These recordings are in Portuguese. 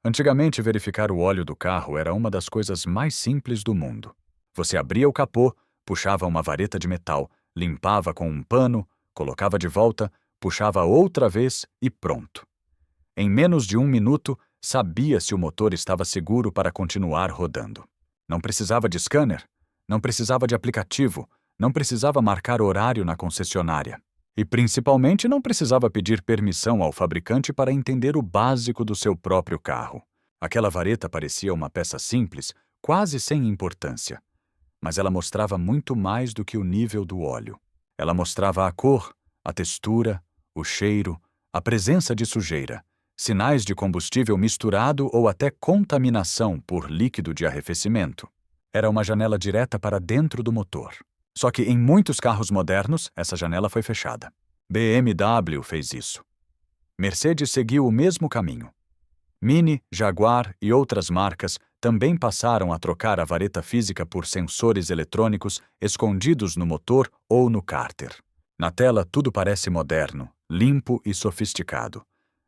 Antigamente, verificar o óleo do carro era uma das coisas mais simples do mundo. Você abria o capô, puxava uma vareta de metal, limpava com um pano, colocava de volta, puxava outra vez e pronto. Em menos de 1 minuto, sabia se o motor estava seguro para continuar rodando. Não precisava de scanner, não precisava de aplicativo, não precisava marcar horário na concessionária. E principalmente não precisava pedir permissão ao fabricante para entender o básico do seu próprio carro. Aquela vareta parecia uma peça simples, quase sem importância. Mas ela mostrava muito mais do que o nível do óleo. Ela mostrava a cor, a textura, o cheiro, a presença de sujeira, sinais de combustível misturado ou até contaminação por líquido de arrefecimento. Era uma janela direta para dentro do motor. Só que em muitos carros modernos, essa janela foi fechada. BMW fez isso. Mercedes seguiu o mesmo caminho. Mini, Jaguar e outras marcas também passaram a trocar a vareta física por sensores eletrônicos escondidos no motor ou no cárter. Na tela, tudo parece moderno, limpo e sofisticado.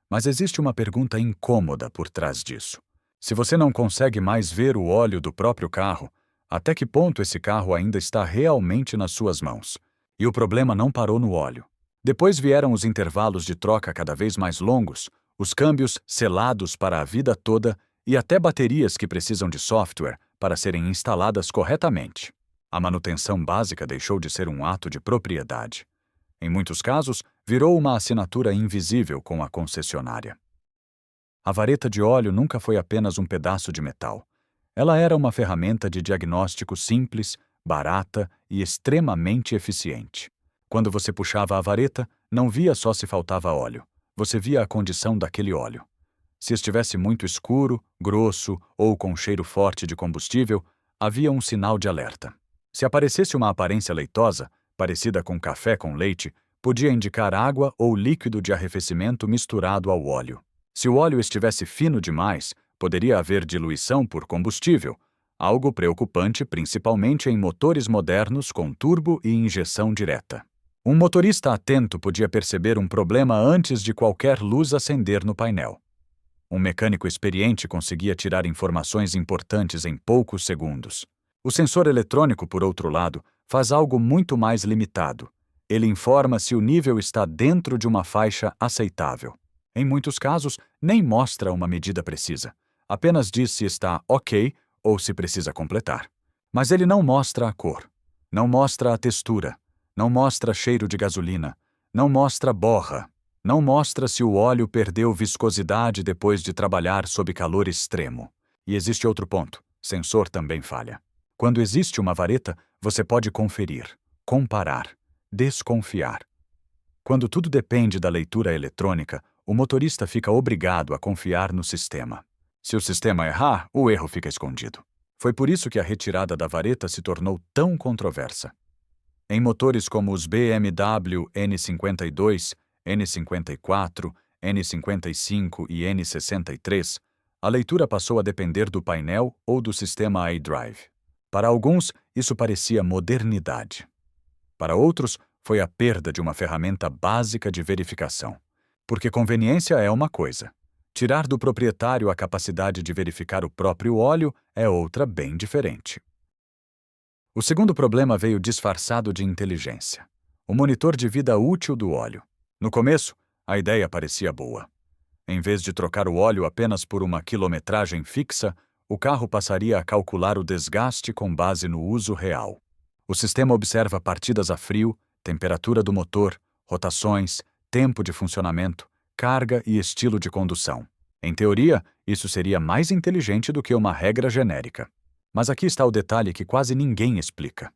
Mas existe uma pergunta incômoda por trás disso. Se você não consegue mais ver o óleo do próprio carro, até que ponto esse carro ainda está realmente nas suas mãos? E o problema não parou no óleo. Depois vieram os intervalos de troca cada vez mais longos, os câmbios selados para a vida toda e até baterias que precisam de software para serem instaladas corretamente. A manutenção básica deixou de ser um ato de propriedade. Em muitos casos, virou uma assinatura invisível com a concessionária. A vareta de óleo nunca foi apenas um pedaço de metal. Ela era uma ferramenta de diagnóstico simples, barata e extremamente eficiente. Quando você puxava a vareta, não via só se faltava óleo. Você via a condição daquele óleo. Se estivesse muito escuro, grosso ou com cheiro forte de combustível, havia um sinal de alerta. Se aparecesse uma aparência leitosa, parecida com café com leite, podia indicar água ou líquido de arrefecimento misturado ao óleo. Se o óleo estivesse fino demais, poderia haver diluição por combustível, algo preocupante principalmente em motores modernos com turbo e injeção direta. Um motorista atento podia perceber um problema antes de qualquer luz acender no painel. Um mecânico experiente conseguia tirar informações importantes em poucos segundos. O sensor eletrônico, por outro lado, faz algo muito mais limitado. Ele informa se o nível está dentro de uma faixa aceitável. Em muitos casos, nem mostra uma medida precisa. Apenas diz se está ok ou se precisa completar. Mas ele não mostra a cor, não mostra a textura, não mostra cheiro de gasolina, não mostra borra, não mostra se o óleo perdeu viscosidade depois de trabalhar sob calor extremo. E existe outro ponto: sensor também falha. Quando existe uma vareta, você pode conferir, comparar, desconfiar. Quando tudo depende da leitura eletrônica, o motorista fica obrigado a confiar no sistema. Se o sistema errar, o erro fica escondido. Foi por isso que a retirada da vareta se tornou tão controversa. Em motores como os BMW N52, N54, N55 e N63, a leitura passou a depender do painel ou do sistema iDrive. Para alguns, isso parecia modernidade. Para outros, foi a perda de uma ferramenta básica de verificação. Porque conveniência é uma coisa. Tirar do proprietário a capacidade de verificar o próprio óleo é outra bem diferente. O segundo problema veio disfarçado de inteligência: o monitor de vida útil do óleo. No começo, a ideia parecia boa. Em vez de trocar o óleo apenas por uma quilometragem fixa, o carro passaria a calcular o desgaste com base no uso real. O sistema observa partidas a frio, temperatura do motor, rotações, tempo de funcionamento, carga e estilo de condução. Em teoria, isso seria mais inteligente do que uma regra genérica. Mas aqui está o detalhe que quase ninguém explica.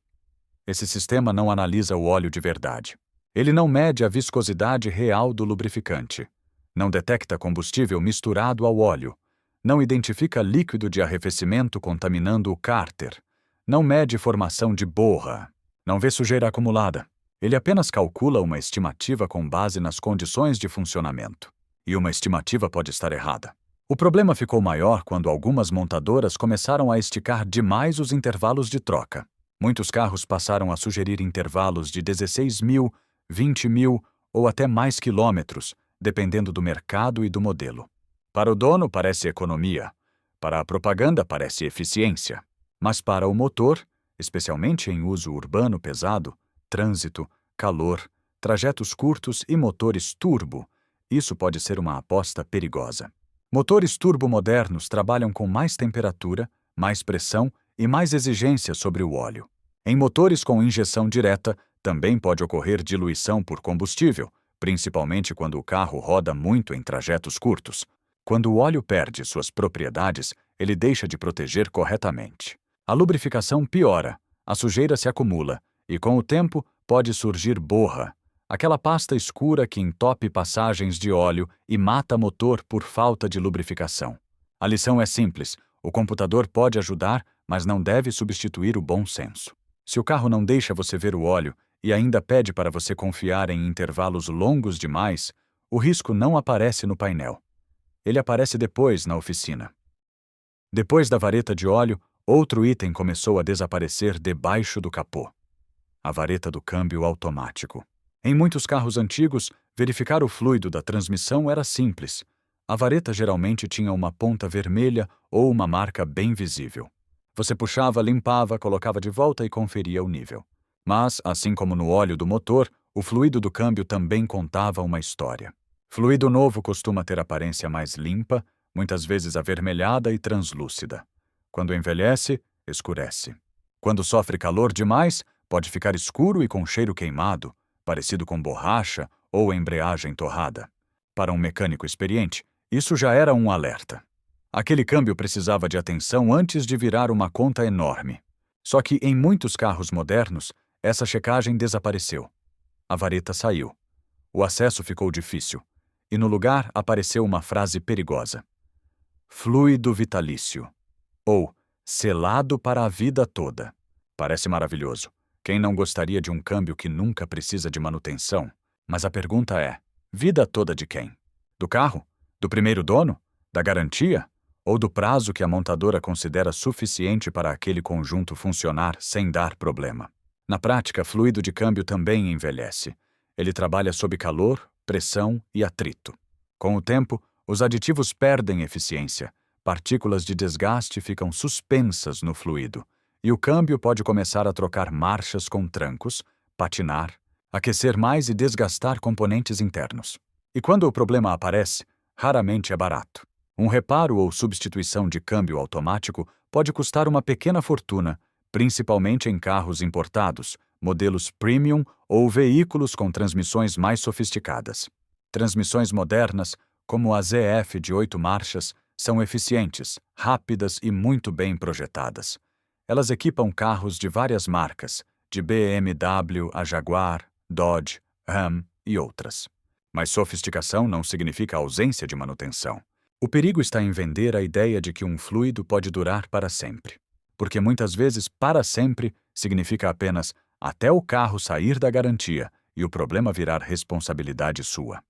Esse sistema não analisa o óleo de verdade. Ele não mede a viscosidade real do lubrificante. Não detecta combustível misturado ao óleo. Não identifica líquido de arrefecimento contaminando o cárter. Não mede formação de borra. Não vê sujeira acumulada. Ele apenas calcula uma estimativa com base nas condições de funcionamento. E uma estimativa pode estar errada. O problema ficou maior quando algumas montadoras começaram a esticar demais os intervalos de troca. Muitos carros passaram a sugerir intervalos de 16.000, 20.000 ou até mais quilômetros, dependendo do mercado e do modelo. Para o dono parece economia, para a propaganda parece eficiência, mas para o motor, especialmente em uso urbano pesado, trânsito, calor, trajetos curtos e motores turbo, isso pode ser uma aposta perigosa. Motores turbo modernos trabalham com mais temperatura, mais pressão e mais exigência sobre o óleo. Em motores com injeção direta, também pode ocorrer diluição por combustível, principalmente quando o carro roda muito em trajetos curtos. Quando o óleo perde suas propriedades, ele deixa de proteger corretamente. A lubrificação piora, a sujeira se acumula e, com o tempo, pode surgir borra, aquela pasta escura que entope passagens de óleo e mata motor por falta de lubrificação. A lição é simples: o computador pode ajudar, mas não deve substituir o bom senso. Se o carro não deixa você ver o óleo e ainda pede para você confiar em intervalos longos demais, o risco não aparece no painel. Ele aparece depois na oficina. Depois da vareta de óleo, outro item começou a desaparecer debaixo do capô: a vareta do câmbio automático. Em muitos carros antigos, verificar o fluido da transmissão era simples. A vareta geralmente tinha uma ponta vermelha ou uma marca bem visível. Você puxava, limpava, colocava de volta e conferia o nível. Mas, assim como no óleo do motor, o fluido do câmbio também contava uma história. Fluido novo costuma ter aparência mais limpa, muitas vezes avermelhada e translúcida. Quando envelhece, escurece. Quando sofre calor demais, pode ficar escuro e com cheiro queimado, parecido com borracha ou embreagem torrada. Para um mecânico experiente, isso já era um alerta. Aquele câmbio precisava de atenção antes de virar uma conta enorme. Só que em muitos carros modernos, essa checagem desapareceu. A vareta saiu. O acesso ficou difícil. E no lugar apareceu uma frase perigosa: fluido vitalício, ou selado para a vida toda. Parece maravilhoso. Quem não gostaria de um câmbio que nunca precisa de manutenção? Mas a pergunta é: vida toda de quem? Do carro? Do primeiro dono? Da garantia? Ou do prazo que a montadora considera suficiente para aquele conjunto funcionar sem dar problema? Na prática, fluido de câmbio também envelhece. Ele trabalha sob calor, pressão e atrito. Com o tempo, os aditivos perdem eficiência, partículas de desgaste ficam suspensas no fluido, e o câmbio pode começar a trocar marchas com trancos, patinar, aquecer mais e desgastar componentes internos. E quando o problema aparece, raramente é barato. Um reparo ou substituição de câmbio automático pode custar uma pequena fortuna, principalmente em carros importados, modelos premium ou veículos com transmissões mais sofisticadas. Transmissões modernas, como a ZF de 8 marchas, são eficientes, rápidas e muito bem projetadas. Elas equipam carros de várias marcas, de BMW a Jaguar, Dodge, Ram e outras. Mas sofisticação não significa ausência de manutenção. O perigo está em vender a ideia de que um fluido pode durar para sempre. Porque muitas vezes para sempre significa apenas até o carro sair da garantia e o problema virar responsabilidade sua.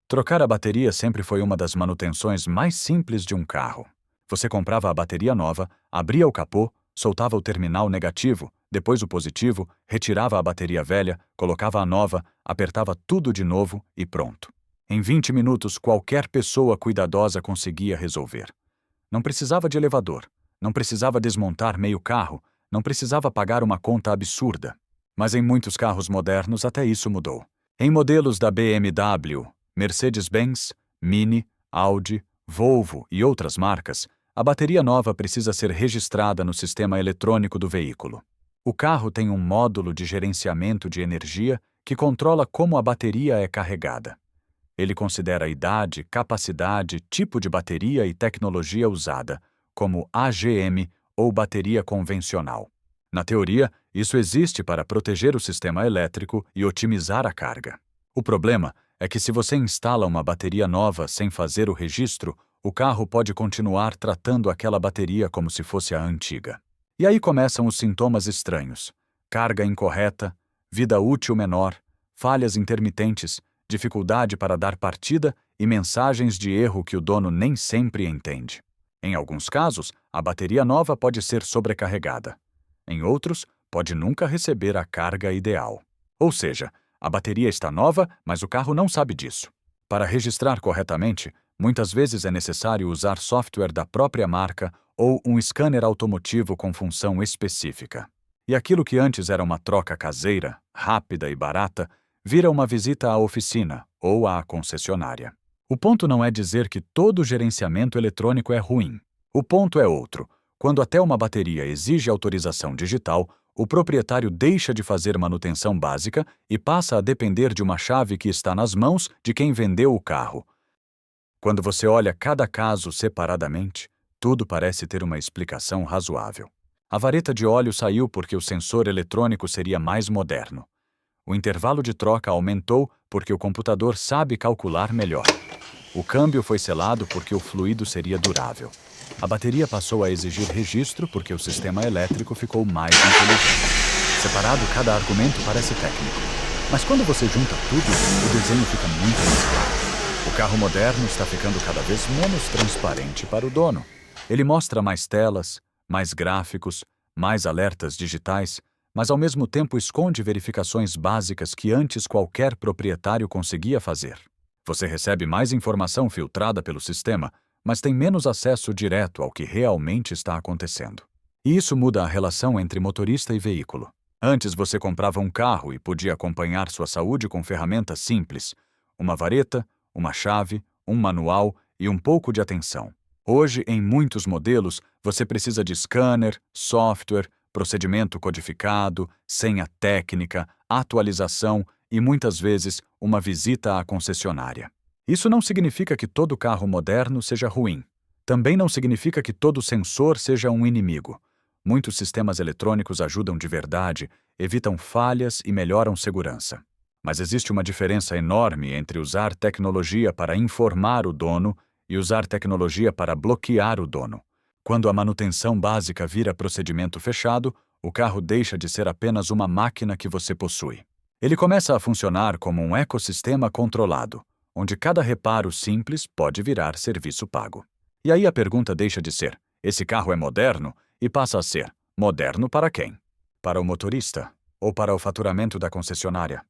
Trocar a bateria sempre foi uma das manutenções mais simples de um carro. Você comprava a bateria nova, abria o capô, soltava o terminal negativo, depois o positivo, retirava a bateria velha, colocava a nova, apertava tudo de novo e pronto. Em 20 minutos, qualquer pessoa cuidadosa conseguia resolver. Não precisava de elevador, não precisava desmontar meio carro, não precisava pagar uma conta absurda. Mas em muitos carros modernos até isso mudou. Em modelos da BMW, Mercedes-Benz, Mini, Audi, Volvo e outras marcas, a bateria nova precisa ser registrada no sistema eletrônico do veículo. O carro tem um módulo de gerenciamento de energia que controla como a bateria é carregada. Ele considera idade, capacidade, tipo de bateria e tecnologia usada, como AGM ou bateria convencional. Na teoria, isso existe para proteger o sistema elétrico e otimizar a carga. O problema é que se você instala uma bateria nova sem fazer o registro, o carro pode continuar tratando aquela bateria como se fosse a antiga. E aí começam os sintomas estranhos: carga incorreta, vida útil menor, falhas intermitentes, dificuldade para dar partida e mensagens de erro que o dono nem sempre entende. Em alguns casos, a bateria nova pode ser sobrecarregada. Em outros, pode nunca receber a carga ideal. Ou seja, a bateria está nova, mas o carro não sabe disso. Para registrar corretamente, Muitas vezes é necessário usar software da própria marca ou um scanner automotivo com função específica. E aquilo que antes era uma troca caseira, rápida e barata, vira uma visita à oficina ou à concessionária. O ponto não é dizer que todo gerenciamento eletrônico é ruim. O ponto é outro. Quando até uma bateria exige autorização digital, o proprietário deixa de fazer manutenção básica e passa a depender de uma chave que está nas mãos de quem vendeu o carro. Quando você olha cada caso separadamente, tudo parece ter uma explicação razoável. A vareta de óleo saiu porque o sensor eletrônico seria mais moderno. O intervalo de troca aumentou porque o computador sabe calcular melhor. O câmbio foi selado porque o fluido seria durável. A bateria passou a exigir registro porque o sistema elétrico ficou mais inteligente. Separado, cada argumento parece técnico. Mas quando você junta tudo, o desenho fica muito mais claro. O carro moderno está ficando cada vez menos transparente para o dono. Ele mostra mais telas, mais gráficos, mais alertas digitais, mas ao mesmo tempo esconde verificações básicas que antes qualquer proprietário conseguia fazer. Você recebe mais informação filtrada pelo sistema, mas tem menos acesso direto ao que realmente está acontecendo. E isso muda a relação entre motorista e veículo. Antes você comprava um carro e podia acompanhar sua saúde com ferramentas simples, uma vareta, uma chave, um manual e um pouco de atenção. Hoje, em muitos modelos, você precisa de scanner, software, procedimento codificado, senha técnica, atualização e, muitas vezes, uma visita à concessionária. Isso não significa que todo carro moderno seja ruim. Também não significa que todo sensor seja um inimigo. Muitos sistemas eletrônicos ajudam de verdade, evitam falhas e melhoram segurança. Mas existe uma diferença enorme entre usar tecnologia para informar o dono e usar tecnologia para bloquear o dono. Quando a manutenção básica vira procedimento fechado, o carro deixa de ser apenas uma máquina que você possui. Ele começa a funcionar como um ecossistema controlado, onde cada reparo simples pode virar serviço pago. E aí a pergunta deixa de ser: esse carro é moderno? E passa a ser: moderno para quem? Para o motorista ou para o faturamento da concessionária?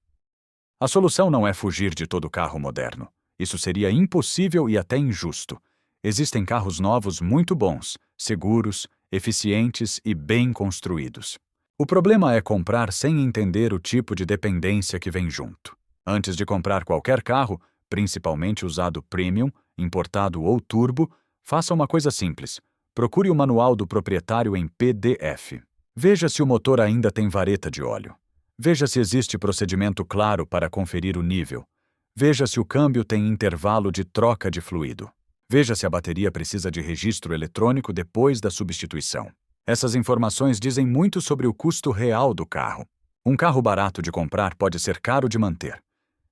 A solução não é fugir de todo carro moderno. Isso seria impossível e até injusto. Existem carros novos muito bons, seguros, eficientes e bem construídos. O problema é comprar sem entender o tipo de dependência que vem junto. Antes de comprar qualquer carro, principalmente usado premium, importado ou turbo, faça uma coisa simples. Procure o manual do proprietário em PDF. Veja se o motor ainda tem vareta de óleo. Veja se existe procedimento claro para conferir o nível. Veja se o câmbio tem intervalo de troca de fluido. Veja se a bateria precisa de registro eletrônico depois da substituição. Essas informações dizem muito sobre o custo real do carro. Um carro barato de comprar pode ser caro de manter.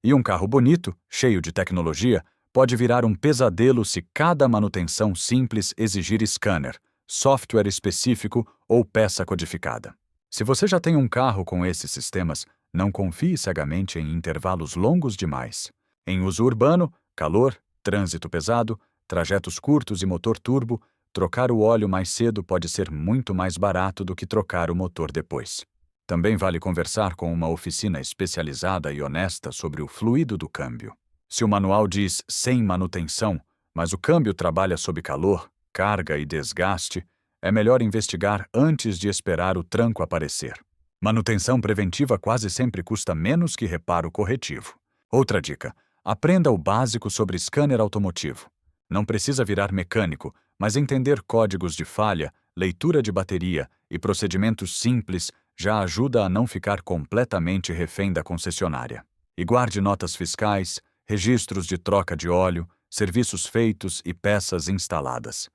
E um carro bonito, cheio de tecnologia, pode virar um pesadelo se cada manutenção simples exigir scanner, software específico ou peça codificada. Se você já tem um carro com esses sistemas, não confie cegamente em intervalos longos demais. Em uso urbano, calor, trânsito pesado, trajetos curtos e motor turbo, trocar o óleo mais cedo pode ser muito mais barato do que trocar o motor depois. Também vale conversar com uma oficina especializada e honesta sobre o fluido do câmbio. Se o manual diz sem manutenção, mas o câmbio trabalha sob calor, carga e desgaste, é melhor investigar antes de esperar o tranco aparecer. Manutenção preventiva quase sempre custa menos que reparo corretivo. Outra dica: aprenda o básico sobre scanner automotivo. Não precisa virar mecânico, mas entender códigos de falha, leitura de bateria e procedimentos simples já ajuda a não ficar completamente refém da concessionária. E guarde notas fiscais, registros de troca de óleo, serviços feitos e peças instaladas.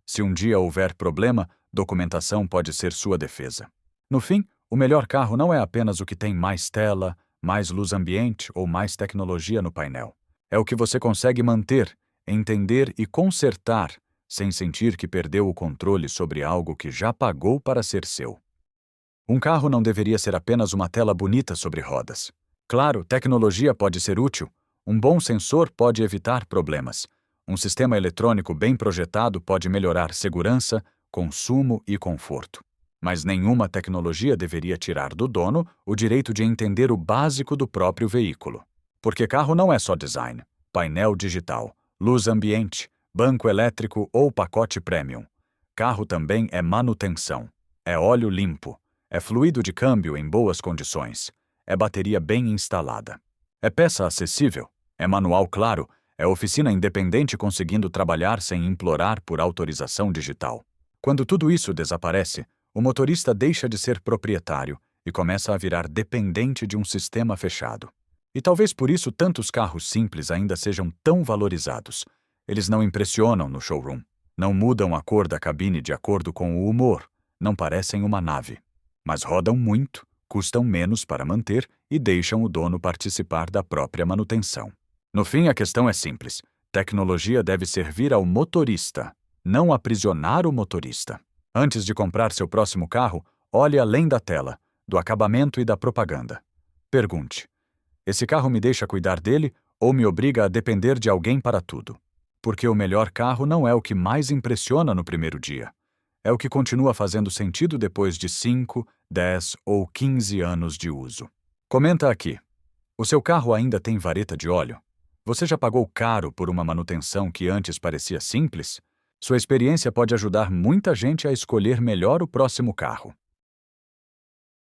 Se um dia houver problema, documentação pode ser sua defesa. No fim, o melhor carro não é apenas o que tem mais tela, mais luz ambiente ou mais tecnologia no painel. É o que você consegue manter, entender e consertar, sem sentir que perdeu o controle sobre algo que já pagou para ser seu. Um carro não deveria ser apenas uma tela bonita sobre rodas. Claro, tecnologia pode ser útil. Um bom sensor pode evitar problemas. Um sistema eletrônico bem projetado pode melhorar segurança, consumo e conforto. Mas nenhuma tecnologia deveria tirar do dono o direito de entender o básico do próprio veículo. Porque carro não é só design, painel digital, luz ambiente, banco elétrico ou pacote premium. Carro também é manutenção. É óleo limpo. É fluido de câmbio em boas condições. É bateria bem instalada. É peça acessível. É manual claro. É oficina independente conseguindo trabalhar sem implorar por autorização digital. Quando tudo isso desaparece, o motorista deixa de ser proprietário e começa a virar dependente de um sistema fechado. E talvez por isso tantos carros simples ainda sejam tão valorizados. Eles não impressionam no showroom. Não mudam a cor da cabine de acordo com o humor. Não parecem uma nave. Mas rodam muito, custam menos para manter e deixam o dono participar da própria manutenção. No fim, a questão é simples. Tecnologia deve servir ao motorista, não aprisionar o motorista. Antes de comprar seu próximo carro, olhe além da tela, do acabamento e da propaganda. Pergunte: esse carro me deixa cuidar dele ou me obriga a depender de alguém para tudo? Porque o melhor carro não é o que mais impressiona no primeiro dia. É o que continua fazendo sentido depois de 5, 10 ou 15 anos de uso. Comenta aqui. O seu carro ainda tem vareta de óleo? Você já pagou caro por uma manutenção que antes parecia simples? Sua experiência pode ajudar muita gente a escolher melhor o próximo carro.